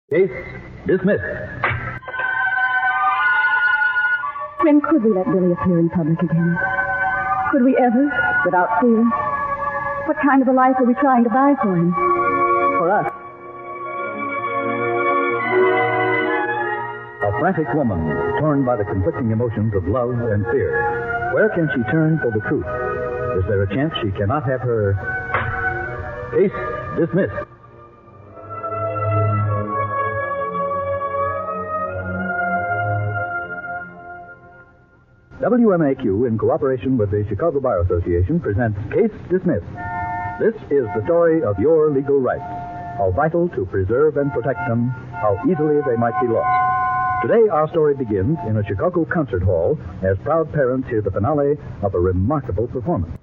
Case dismissed. When could we let Billy appear in public again? Could we ever, without fear? What kind of a life are we trying to buy for him? For us. A frantic woman, torn by the conflicting emotions of love and fear. Where can she turn for the truth? Is there a chance she cannot have her case dismissed? WMAQ, in cooperation with the Chicago Bar Association, presents Case Dismissed. This is the story of your legal rights, how vital to preserve and protect them, how easily they might be lost. Today, our story begins in a Chicago concert hall as proud parents hear the finale of a remarkable performance.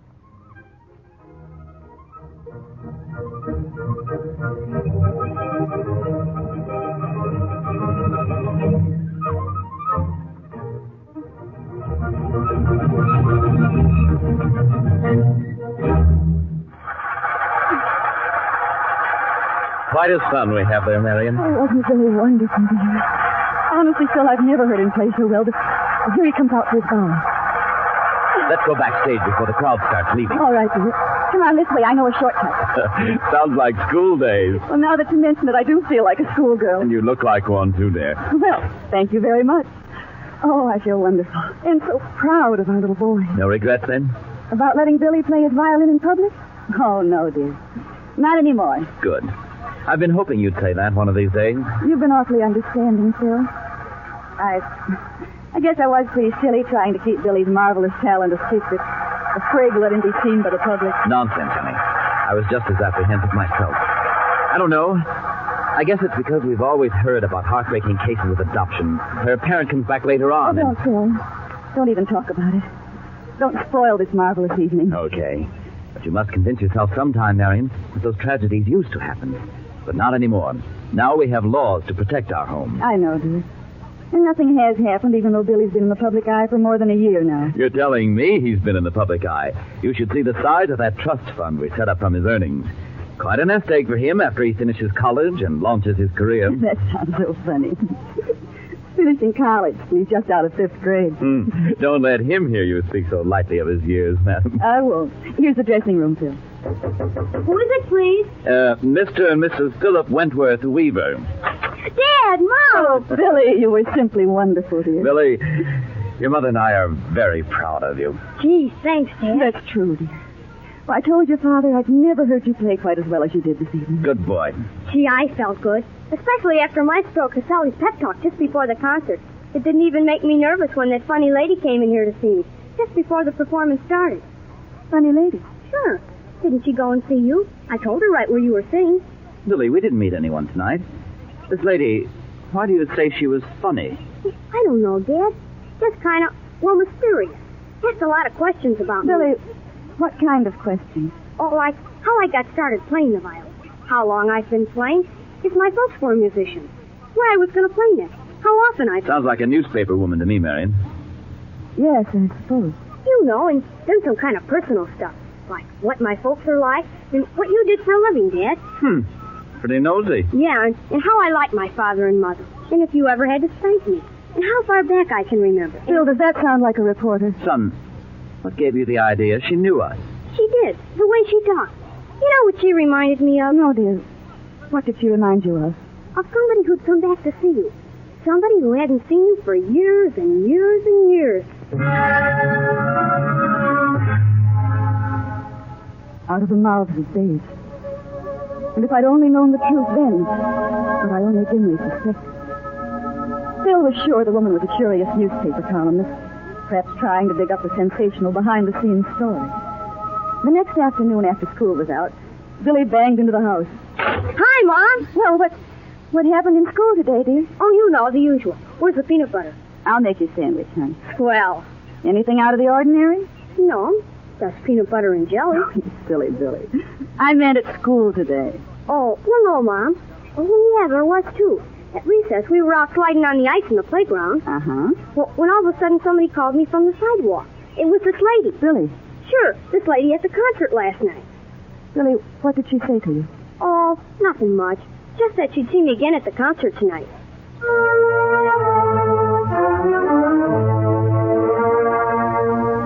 Quite a fun we have there, Marion. Oh, wasn't it really wonderful, dear? Honestly, Phil, I've never heard him play so well, but here he comes out to his bow. Let's go backstage before the crowd starts leaving. All right, dear. Come on this way. I know a shortcut. Sounds like school days. Well, now that you mention it, I do feel like a schoolgirl. And you look like one, too, dear. Well, thank you very much. Oh, I feel wonderful. And so proud of our little boy. No regrets, then? About letting Billy play his violin in public? Oh, no, dear. Not anymore. Good. I've been hoping you'd say that one of these days. You've been awfully understanding, Phil. I guess I was pretty silly trying to keep Billy's marvelous talent a secret, afraid to let him be seen by the public. Nonsense, honey. I was just as apprehensive myself. I don't know. I guess it's because we've always heard about heartbreaking cases of adoption, where a parent comes back later on. Oh, don't, Phil. Don't even talk about it. Don't spoil this marvelous evening. Okay. But you must convince yourself sometime, Marion, that those tragedies used to happen. But not anymore. Now we have laws to protect our home. I know, dear. And nothing has happened, even though Billy's been in the public eye for more than a year now. You're telling me he's been in the public eye. You should see the size of that trust fund we set up from his earnings. Quite a nest egg for him after he finishes college and launches his career. That sounds so funny. Finishing college. He's just out of 5th grade. Don't let him hear you speak so lightly of his years, madam. I won't. Here's the dressing room, Phil. Who is it, please? Mr. and Mrs. Philip Wentworth Weaver. Dad, Mom! Oh, Billy, you were simply wonderful, dear. Billy, your mother and I are very proud of you. Gee, thanks, Dad. That's true, dear. Well, I told your father I'd never heard you play quite as well as you did this evening. Good boy. Gee, I felt good. Especially after Maestro Caselli's pep talk just before the concert. It didn't even make me nervous when that funny lady came in here to see me, just before the performance started. Funny lady? Sure. Didn't she go and see you? I told her right where you were sitting. Billy, we didn't meet anyone tonight. This lady, why do you say she was funny? I don't know, Dad. Just kind of, mysterious. Asked a lot of questions about Billy, me. what kind of questions? Oh, like how I got started playing the violin. How long I've been playing. If my folks were musicians. Where I was going to play next. How often I... Sounds like a newspaper woman to me, Marion. Yes, I suppose. You know, and then some kind of personal stuff. Like what my folks are like, and what you did for a living, Dad. Pretty nosy. Yeah, and how I like my father and mother. And if you ever had to spank me. And how far back I can remember. Phil, does that sound like a reporter? Son, what gave you the idea she knew us? She did. The way she talked. You know what she reminded me of? No, dear. What did she remind you of? Of somebody who'd come back to see you. Somebody who hadn't seen you for years and years and years. Out of the mouths of babes. And if I'd only known the truth then, but I only dimly suspected. Phil was sure the woman was a curious newspaper columnist, perhaps trying to dig up a sensational behind-the-scenes story. The next afternoon after school was out, Billy banged into the house. Hi, Mom! Well, what happened in school today, dear? Oh, you know, the usual. Where's the peanut butter? I'll make you a sandwich, honey. Swell. Anything out of the ordinary? No, just peanut butter and jelly. Oh, you silly Billy. I meant at school today. Oh, well, no, Mom. Oh, yeah, there was, too. At recess, we were out sliding on the ice in the playground. Uh-huh. Well, when all of a sudden somebody called me from the sidewalk. It was this lady. Billy. Sure, this lady at the concert last night. Billy, what did she say to you? Oh, nothing much. Just that she'd see me again at the concert tonight.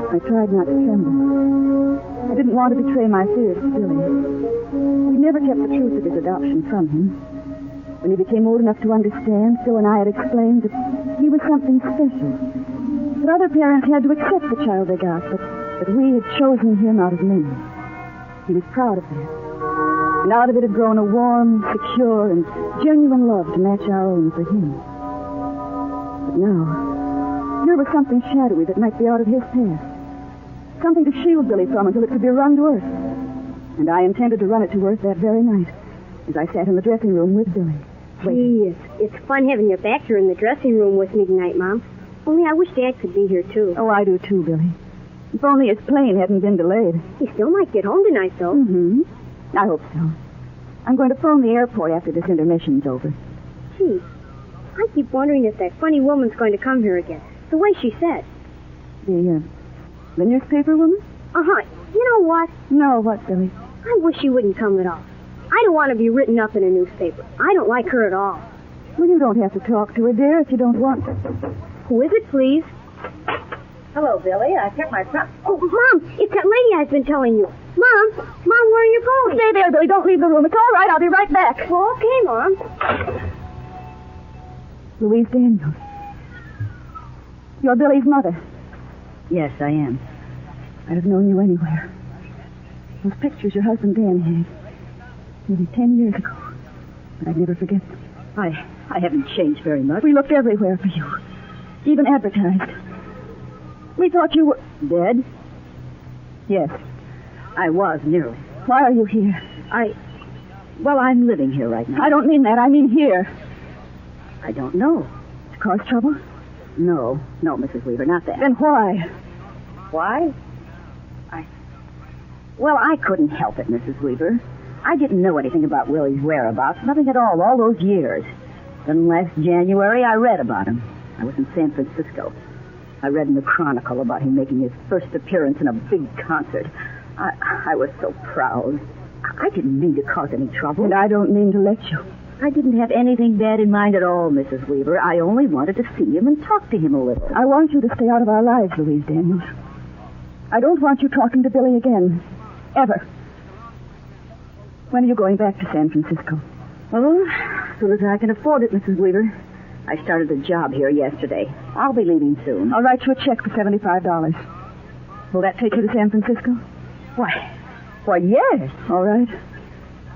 I tried not to tremble. I didn't want to betray my fears to Billy. We never kept the truth of his adoption from him. When he became old enough to understand, Phil and I had explained that he was something special. That other parents had to accept the child they got, but that we had chosen him out of many. He was proud of that. And out of it had grown a warm, secure, and genuine love to match our own for him. But now, here was something shadowy that might be out of his past. Something to shield Billy from until it could be run to earth. And I intended to run it to earth that very night, as I sat in the dressing room with Billy. Gee, it's fun having your back here in the dressing room with me tonight, Mom. Only I wish Dad could be here, too. Oh, I do, too, Billy. If only his plane hadn't been delayed. He still might get home tonight, though. Mm-hmm. I hope so. I'm going to phone the airport after this intermission's over. Gee, I keep wondering if that funny woman's going to come here again. The way she said. The newspaper woman? Uh-huh. You know what? No, what, Billy? I wish she wouldn't come at all. I don't want to be written up in a newspaper. I don't like her at all. Well, you don't have to talk to her, dear, if you don't want to. Who is it, please? Hello, Billy. I kept my trunk. Oh, Mom, it's that lady I've been telling you. Mom, where are you going? Stay there, Billy. Don't leave the room. It's all right. I'll be right back. Oh, okay, Mom. Louise Daniels. You're Billy's mother. Yes, I am. I'd have known you anywhere. Those pictures your husband Dan had. Maybe 10 years ago. But I'd never forget them. I haven't changed very much. We looked everywhere for you. Even advertised. We thought you were... Dead? Yes. I was, nearly. Why are you here? Well, I'm living here right now. I don't mean that. I mean here. I don't know. To cause trouble? No, Mrs. Weaver, not that. Then why? Why? Well, I couldn't help it, Mrs. Weaver. I didn't know anything about Willie's whereabouts, nothing at all those years. Then last January, I read about him. I was in San Francisco. I read in the Chronicle about him making his first appearance in a big concert. I was so proud. I didn't mean to cause any trouble. And I don't mean to let you. I didn't have anything bad in mind at all, Mrs. Weaver. I only wanted to see him and talk to him a little. I want you to stay out of our lives, Louise Daniels. I don't want you talking to Billy again. Ever. When are you going back to San Francisco? Oh, as soon as I can afford it, Mrs. Weaver. I started a job here yesterday. I'll be leaving soon. I'll write you a check for $75. Will that take you to San Francisco? Why, yes. All right.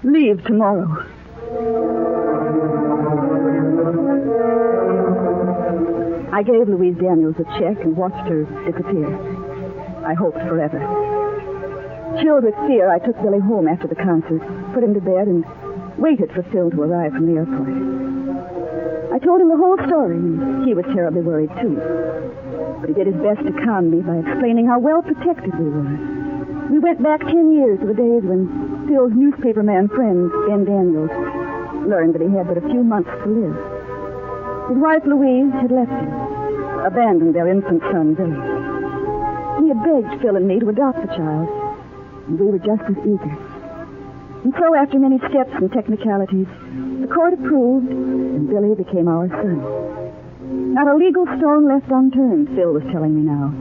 Leave tomorrow. I gave Louise Daniels a check and watched her disappear. I hoped forever. Chilled with fear, I took Billy home after the concert, put him to bed, and waited for Phil to arrive from the airport. I told him the whole story, and he was terribly worried, too. But he did his best to calm me by explaining how well protected we were. We went back 10 years to the days when Phil's newspaperman friend, Ben Daniels, learned that he had but a few months to live. His wife, Louise, had left him, abandoned their infant son, Billy. He had begged Phil and me to adopt the child, and we were just as eager. And so, after many steps and technicalities, the court approved, and Billy became our son. Not a legal stone left unturned, Phil was telling me now.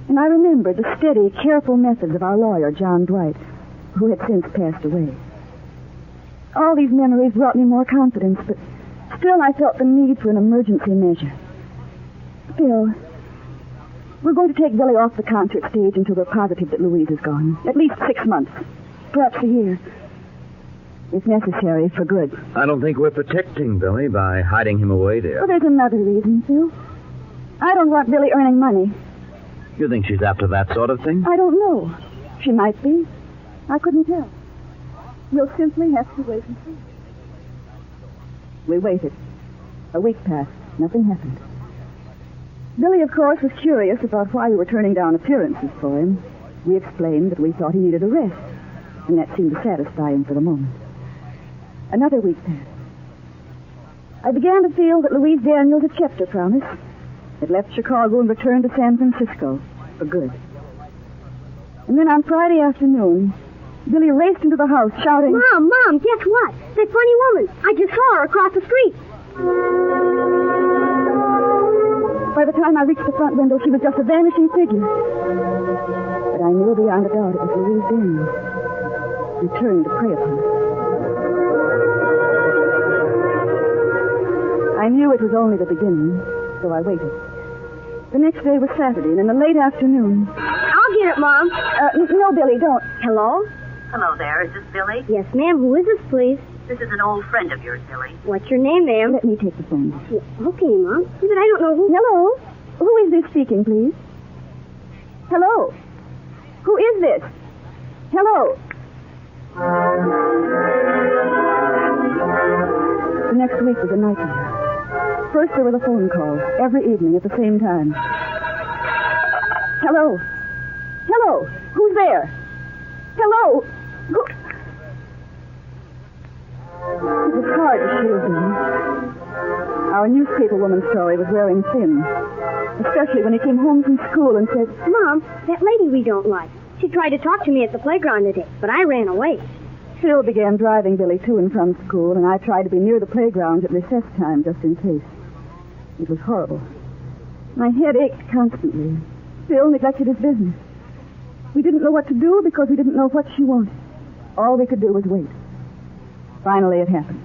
And I remembered the steady, careful methods of our lawyer, John Dwight, who had since passed away. All these memories brought me more confidence, but still I felt the need for an emergency measure. Phil, we're going to take Billy off the concert stage until we're positive that Louise is gone. At least 6 months, perhaps a year. If necessary, for good. I don't think we're protecting Billy by hiding him away, dear. Well, there's another reason, Phil. I don't want Billy earning money. You think she's after that sort of thing? I don't know. She might be. I couldn't tell. We'll simply have to wait and see. We waited. A week passed. Nothing happened. Billy, of course, was curious about why we were turning down appearances for him. We explained that we thought he needed a rest, and that seemed to satisfy him for the moment. Another week passed. I began to feel that Louise Daniels had kept her promise, had left Chicago and returned to San Francisco for good. And then on Friday afternoon, Billy raced into the house, shouting, Mom, guess what? That funny woman. I just saw her across the street. By the time I reached the front window, she was just a vanishing figure. But I knew beyond a doubt it was Louise Daniels, returned to prey upon her. I knew it was only the beginning, so I waited. The next day was Saturday, and in the late afternoon... I'll get it, Mom. No, Billy, don't. Hello? Hello there. Is this Billy? Yes, ma'am. Who is this, please? This is an old friend of yours, Billy. What's your name, ma'am? Let me take the phone. Okay, Mom. But I don't know who... Hello? Who is this speaking, please? Hello? Who is this? Hello? The next week was a nightmare. First, there were the phone calls, every evening at the same time. Hello? Hello? Who's there? Hello? Who... It was hard to shield him. Our newspaper woman's story was wearing thin, especially when he came home from school and said, Mom, that lady we don't like. She tried to talk to me at the playground today, but I ran away. Phil began driving Billy to and from school, and I tried to be near the playground at recess time just in case. It was horrible. My head ached constantly. Phil neglected his business. We didn't know what to do because we didn't know what she wanted. All we could do was wait. Finally, it happened.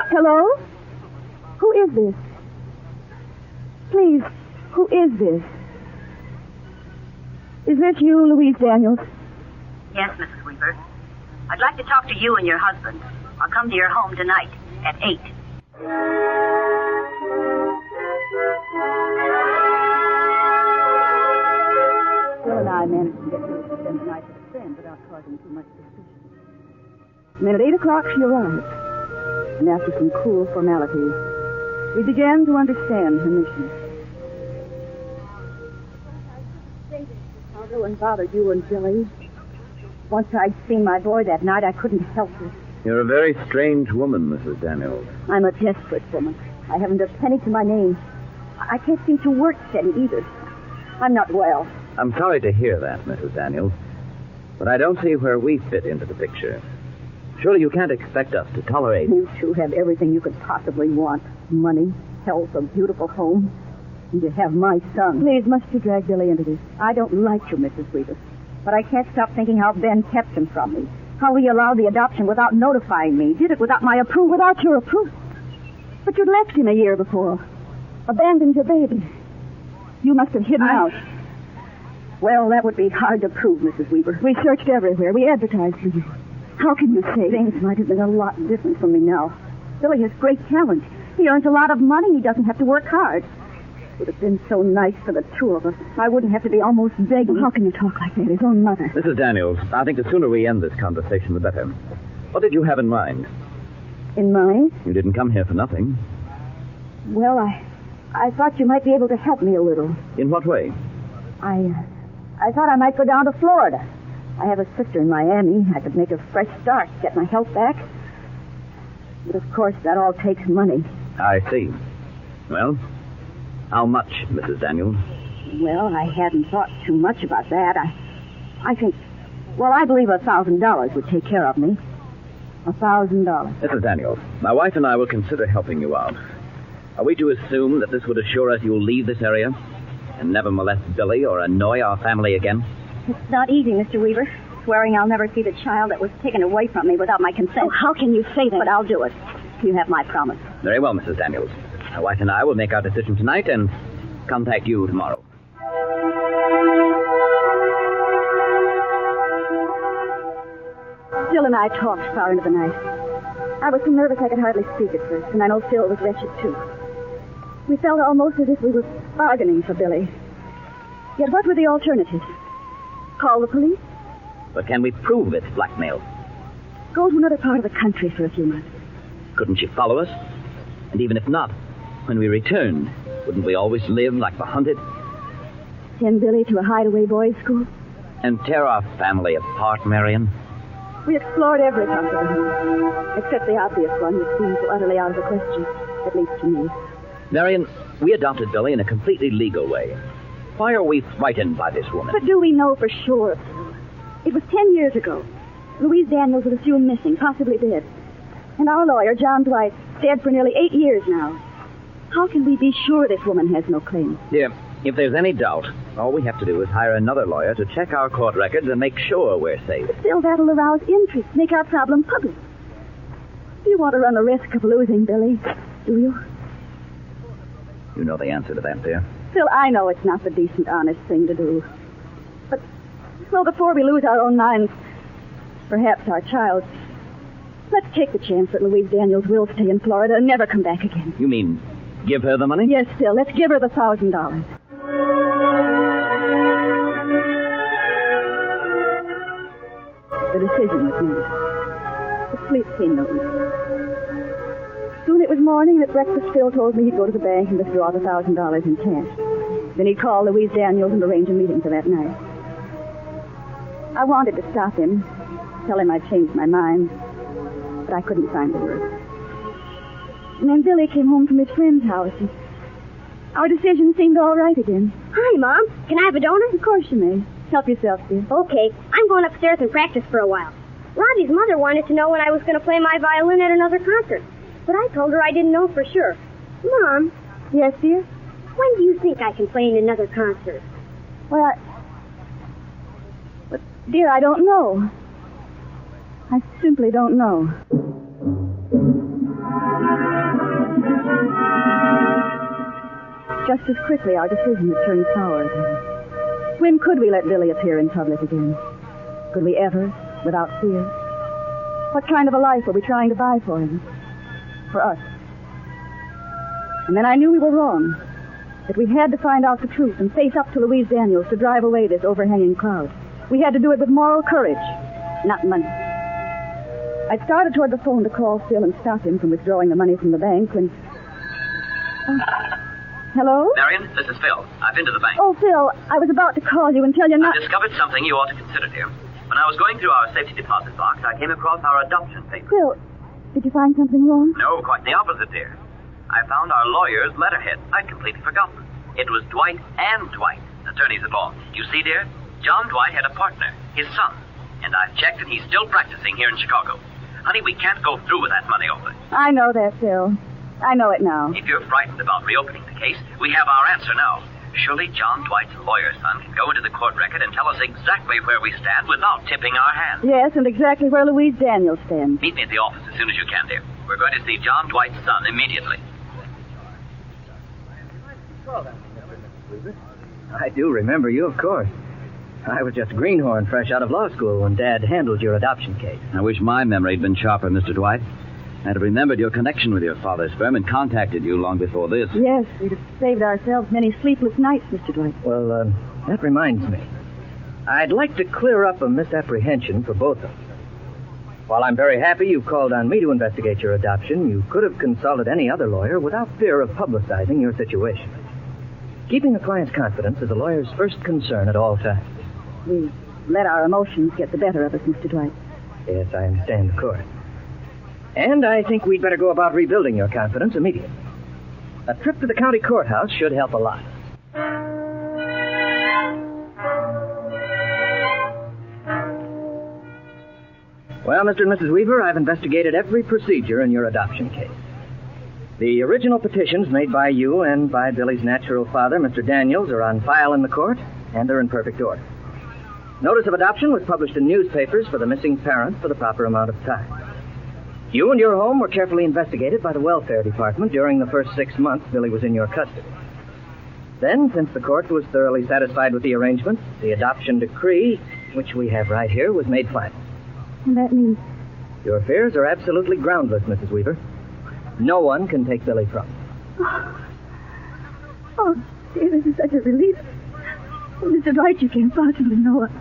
Hello? Who is this? Please, who is this? Is this you, Louise Daniels? Yes, Mrs. Weaver. I'd like to talk to you and your husband. I'll come to your home tonight at 8. Phil and I managed to get Louise to spend the night with a friend without causing too much suspicion. And then at 8 o'clock she arrived. And after some cool formalities, we began to understand her mission. I'll go and bother you and Billy. Once I'd seen my boy that night, I couldn't help it. You're a very strange woman, Mrs. Daniels. I'm a desperate woman. I haven't a penny to my name. I can't seem to work steady either. I'm not well. I'm sorry to hear that, Mrs. Daniels. But I don't see where we fit into the picture. Surely you can't expect us to tolerate... You two have everything you could possibly want. Money, health, a beautiful home. And you have my son. Please, must you drag Billy into this? I don't like you, Mrs. Weaver. But I can't stop thinking how Ben kept him from me. How he allowed the adoption without notifying me. Did it without my approval. Without your approval? But you'd left him a year before. Abandoned your baby. You must have hidden out. Well, that would be hard to prove, Mrs. Weaver. We searched everywhere. We advertised for you. How can you say? Things might have been a lot different from me now. Billy has great talent. He earns a lot of money. He doesn't have to work hard. It would have been so nice for the two of us. I wouldn't have to be almost begging. Well, how can you talk like that? His own mother. Mrs. Daniels, I think the sooner we end this conversation, the better. What did you have in mind? In mind? You didn't come here for nothing. Well, I thought you might be able to help me a little. In what way? I thought I might go down to Florida. I have a sister in Miami. I could make a fresh start, get my health back. But, of course, that all takes money. I see. Well, how much, Mrs. Daniels? Well, I hadn't thought too much about that. I think, well, I believe $1,000 would take care of me. $1,000. Mrs. Daniels, my wife and I will consider helping you out. Are we to assume that this would assure us you'll leave this area and never molest Billy or annoy our family again? It's not easy, Mr. Weaver. Swearing I'll never see the child that was taken away from me without my consent. Oh, how can you say that? But I'll do it. You have my promise. Very well, Mrs. Daniels. My wife and I will make our decision tonight and contact you tomorrow. Phil and I talked far into the night. I was so nervous I could hardly speak at first, and I know Phil was wretched, too. We felt almost as if we were bargaining for Billy. Yet what were the alternatives? Call the police? But can we prove it's blackmail? Go to another part of the country for a few months. Couldn't she follow us? And even if not, when we returned, wouldn't we always live like the hunted? Send Billy to a hideaway boys' school? And tear our family apart, Marion? We explored every possibility, except the obvious one, which seems so utterly out of the question, at least to me. Marion, we adopted Billy in a completely legal way. Why are we frightened by this woman? But do we know for sure? It was 10 years ago. Louise Daniels was assumed missing, possibly dead. And our lawyer, John Dwight, dead for nearly 8 years now. How can we be sure this woman has no claim? Dear, if there's any doubt, all we have to do is hire another lawyer to check our court records and make sure we're safe. Still, that'll arouse interest, make our problem public. Do you want to run the risk of losing Billy? Do you? You know the answer to that, dear. Phil, I know it's not the decent, honest thing to do. But, well, before we lose our own minds, perhaps our child, let's take the chance that Louise Daniels will stay in Florida and never come back again. You mean give her the money? Yes, Phil, let's give her the $1,000. The decision was made. The sleep came no easier. Soon it was morning. At breakfast, Phil told me he'd go to the bank and withdraw the $1,000 in cash. Then he'd call Louise Daniels and arrange a meeting for that night. I wanted to stop him, tell him I'd changed my mind, but I couldn't find the words. And then Billy came home from his friend's house, and our decision seemed all right again. Hi, Mom. Can I have a donut? Of course you may. Help yourself, dear. Okay. I'm going upstairs and practice for a while. Robbie's mother wanted to know when I was going to play my violin at another concert. But I told her I didn't know for sure. Mom. Yes, dear? When do you think I can play in another concert? Well, But, dear, I don't know. I simply don't know. Just as quickly, our decision had turned sour again. When could we let Billy appear in public again? Could we ever, without fear? What kind of a life were we trying to buy for him? For us. And then I knew we were wrong. That we had to find out the truth and face up to Louise Daniels to drive away this overhanging cloud. We had to do it with moral courage, not money. I started toward the phone to call Phil and stop him from withdrawing the money from the bank when... Hello? Marion, this is Phil. I've been to the bank. Oh, Phil, I was about to call you and tell you not... I discovered something you ought to consider, dear. When I was going through our safety deposit box, I came across our adoption papers. Phil, did you find something wrong? No, quite the opposite, dear. I found our lawyer's letterhead. I'd completely forgotten. It was Dwight and Dwight, attorneys at law. You see, dear, John Dwight had a partner, his son. And I've checked, and he's still practicing here in Chicago. Honey, we can't go through with that money over. I know that, Phil. I know it now. If you're frightened about reopening the case, we have our answer now. Surely John Dwight's lawyer's son can go into the court record and tell us exactly where we stand without tipping our hand. Yes, and exactly where Louise Daniels stands. Meet me at the office as soon as you can, dear. We're going to see John Dwight's son immediately. I do remember you, of course. I was just a greenhorn fresh out of law school when Dad handled your adoption case. I wish my memory had been sharper, Mr. Dwight. I'd have remembered your connection with your father's firm and contacted you long before this. Yes, we'd have saved ourselves many sleepless nights, Mr. Dwight. Well, that reminds me. I'd like to clear up a misapprehension for both of us. While I'm very happy you called on me to investigate your adoption, you could have consulted any other lawyer without fear of publicizing your situation. Keeping a client's confidence is a lawyer's first concern at all times. We let our emotions get the better of us, Mr. Dwight. Yes, I understand, of course. And I think we'd better go about rebuilding your confidence immediately. A trip to the county courthouse should help a lot. Well, Mr. and Mrs. Weaver, I've investigated every procedure in your adoption case. The original petitions made by you and by Billy's natural father, Mr. Daniels, are on file in the court, and they're in perfect order. Notice of adoption was published in newspapers for the missing parent for the proper amount of time. You and your home were carefully investigated by the welfare department during the first 6 months Billy was in your custody. Then, since the court was thoroughly satisfied with the arrangement, the adoption decree, which we have right here, was made final. And that means... Your fears are absolutely groundless, Mrs. Weaver. No one can take Billy from you. Oh, dear, this is such a relief. Oh, Mr. Dwight, you can't possibly know it.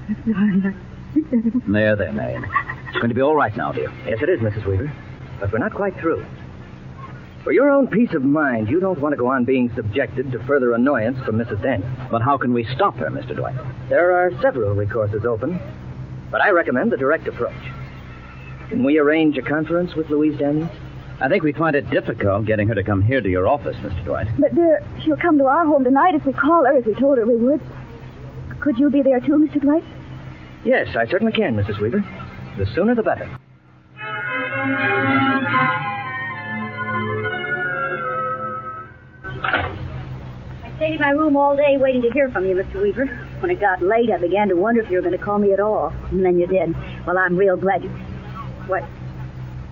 I'm sorry. There, Marion. It's going to be all right now, dear. Yes, it is, Mrs. Weaver. But we're not quite through. For your own peace of mind, you don't want to go on being subjected to further annoyance from Mrs. Daniels. But how can we stop her, Mr. Dwight? There are several recourses open, but I recommend the direct approach. Can we arrange a conference with Louise Daniels? I think we'd find it difficult getting her to come here to your office, Mr. Dwight. But, dear, she'll come to our home tonight if we call her, as we told her we would. Could you be there too, Mr. Dwight? Yes, I certainly can, Mrs. Weaver. The sooner the better. I stayed in my room all day waiting to hear from you, Mr. Weaver. When it got late, I began to wonder if you were going to call me at all. And then you did. Well, I'm real glad you... What?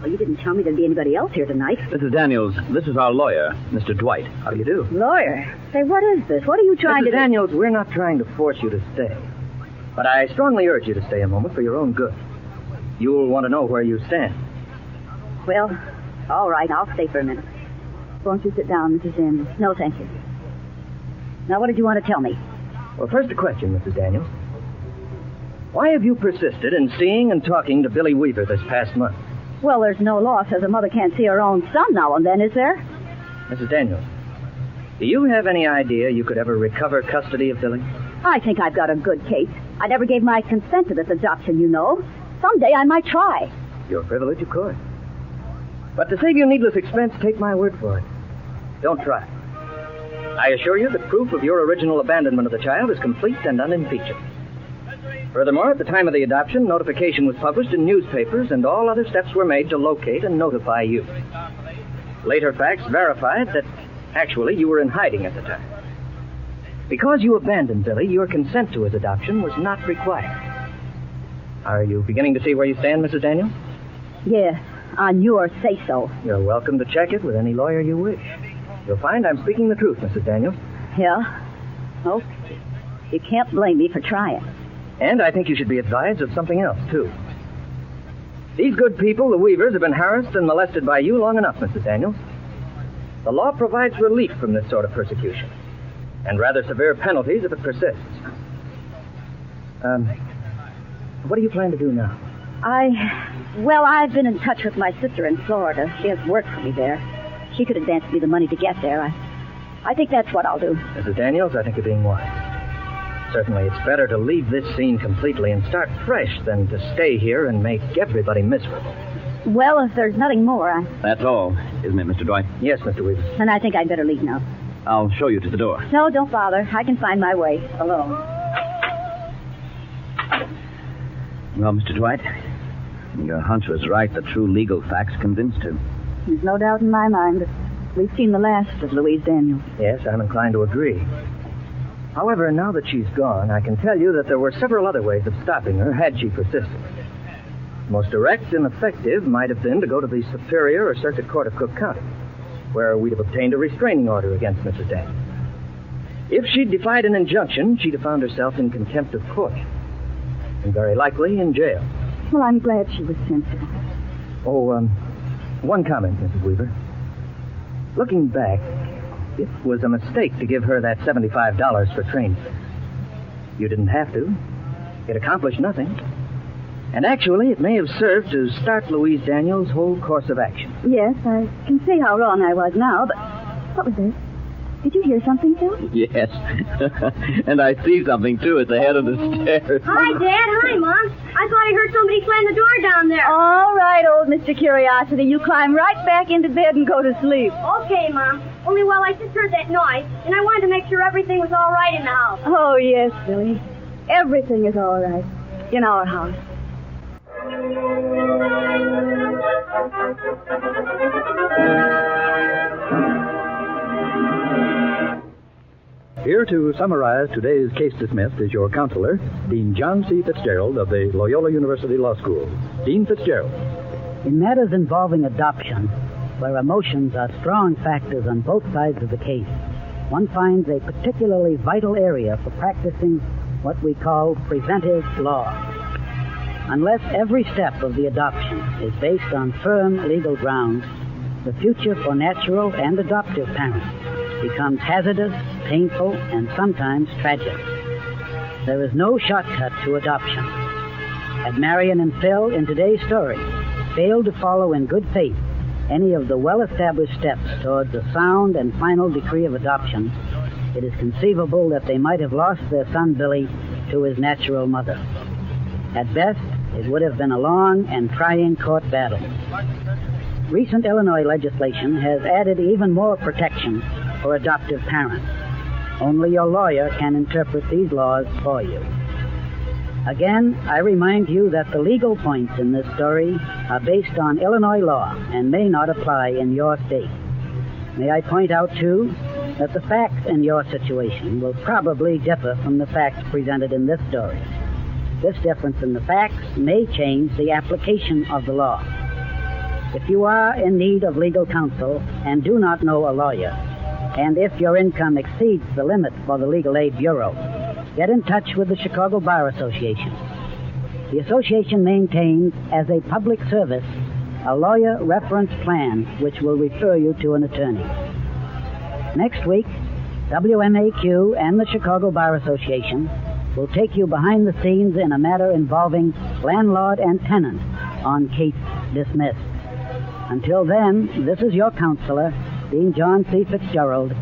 Well, you didn't tell me there'd be anybody else here tonight. Mrs. Daniels, this is our lawyer, Mr. Dwight. How do you do? Lawyer? Say, what is this? What are you trying Mrs. to do? Daniels, we're not trying to force you to stay. But I strongly urge you to stay a moment for your own good. You'll want to know where you stand. Well, all right, I'll stay for a minute. Won't you sit down, Mrs. Daniels? No, thank you. Now, what did you want to tell me? Well, first a question, Mrs. Daniels. Why have you persisted in seeing and talking to Billy Weaver this past month? Well, there's no law says a mother can't see her own son now and then, is there? Mrs. Daniels, do you have any idea you could ever recover custody of Billy? I think I've got a good case. I never gave my consent to this adoption, you know. Someday I might try. You're privileged, of course. But to save you needless expense, take my word for it. Don't try. I assure you that proof of your original abandonment of the child is complete and unimpeachable. Furthermore, at the time of the adoption, notification was published in newspapers and all other steps were made to locate and notify you. Later facts verified that actually you were in hiding at the time. Because you abandoned Billy, your consent to his adoption was not required. Are you beginning to see where you stand, Mrs. Daniels? Yes, on your say-so. You're welcome to check it with any lawyer you wish. You'll find I'm speaking the truth, Mrs. Daniels. Yeah? Okay. You can't blame me for trying. And I think you should be advised of something else, too. These good people, the Weavers, have been harassed and molested by you long enough, Mrs. Daniels. The law provides relief from this sort of persecution, and rather severe penalties if it persists. What do you plan to do now? Well, I've been in touch with my sister in Florida. She has work for me there. She could advance me the money to get there. I think that's what I'll do. Mrs. Daniels, I think you're being wise. Certainly, it's better to leave this scene completely and start fresh than to stay here and make everybody miserable. Well, if there's nothing more, That's all, isn't it, Mr. Dwight? Yes, Mr. Weaver. then I think I'd better leave now. I'll show you to the door. No, don't bother. I can find my way alone. Well, Mr. Dwight, your hunch was right. The true legal facts convinced him. There's no doubt in my mind that we've seen the last of Louise Daniels. Yes, I'm inclined to agree. However, now that she's gone, I can tell you that there were several other ways of stopping her had she persisted. Most direct and effective might have been to go to the Superior or Circuit Court of Cook County, where we'd have obtained a restraining order against Mrs. Daniels. If she'd defied an injunction, she'd have found herself in contempt of court, and very likely in jail. Well, I'm glad she was sensible. Oh, one comment, Mrs. Weaver. Looking back, it was a mistake to give her that $75 for training. You didn't have to. It accomplished nothing. And actually, it may have served to start Louise Daniels' whole course of action. Yes, I can see how wrong I was now, but what was this? Did you hear something, Phil? Yes. And I see something, too, at the head of the stairs. Hi, Dad. Hi, Mom. I thought I heard somebody slam the door down there. All right, old Mr. Curiosity. You climb right back into bed and go to sleep. Okay, Mom. Only, well, I just heard that noise, and I wanted to make sure everything was all right in the house. Oh, yes, Billy. Everything is all right in our house. Here to summarize today's case dismissed is your counselor, Dean John C. Fitzgerald of the Loyola University Law School. Dean Fitzgerald. In matters involving adoption, where emotions are strong factors on both sides of the case, one finds a particularly vital area for practicing what we call preventive law. Unless every step of the adoption is based on firm legal grounds, the future for natural and adoptive parents becomes hazardous, painful, and sometimes tragic. There is no shortcut to adoption. Had Marion and Phil in today's story failed to follow in good faith any of the well-established steps towards a sound and final decree of adoption, it is conceivable that they might have lost their son Billy to his natural mother. At best, it would have been a long and trying court battle. Recent Illinois legislation has added even more protection for adoptive parents. Only your lawyer can interpret these laws for you. Again, I remind you that the legal points in this story are based on Illinois law and may not apply in your state. May I point out, too, that the facts in your situation will probably differ from the facts presented in this story. This difference in the facts may change the application of the law. If you are in need of legal counsel and do not know a lawyer, and if your income exceeds the limit for the Legal Aid Bureau, get in touch with the Chicago Bar Association. The association maintains, as a public service, a lawyer reference plan which will refer you to an attorney. Next week, WMAQ and the Chicago Bar Association will take you behind the scenes in a matter involving landlord and tenant on Case Dismissed. Until then, this is your counselor, Dean John C. Fitzgerald,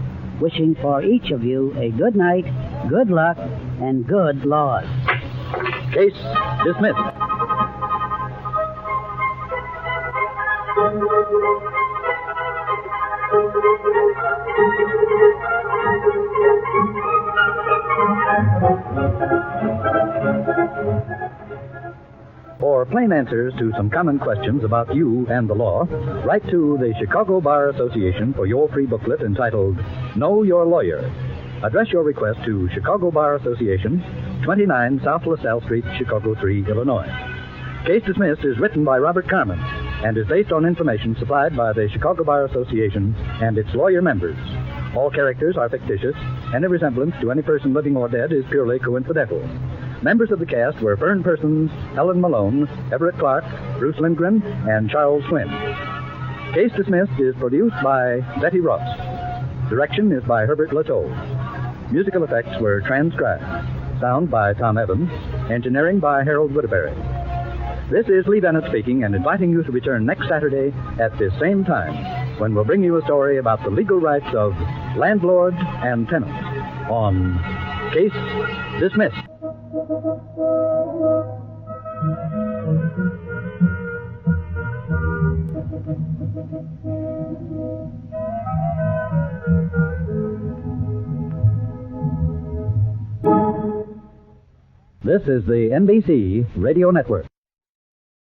wishing for each of you a good night, good luck, and good laws. Case dismissed. For plain answers to some common questions about you and the law, write to the Chicago Bar Association for your free booklet entitled Know Your Lawyer. Address your request to Chicago Bar Association, 29 South LaSalle Street, Chicago 3, Illinois. Case Dismissed is written by Robert Carmen and is based on information supplied by the Chicago Bar Association and its lawyer members. All characters are fictitious. Any resemblance to any person living or dead is purely coincidental. Members of the cast were Fern Persons, Helen Malone, Everett Clark, Bruce Lindgren, and Charles Flynn. Case Dismissed is produced by Betty Ross. Direction is by Herbert Latow. Musical effects were transcribed. Sound by Tom Evans. Engineering by Harold Woodbury. This is Lee Bennett speaking and inviting you to return next Saturday at this same time when we'll bring you a story about the legal rights of landlord and tenant on Case Dismissed. This is the NBC Radio Network.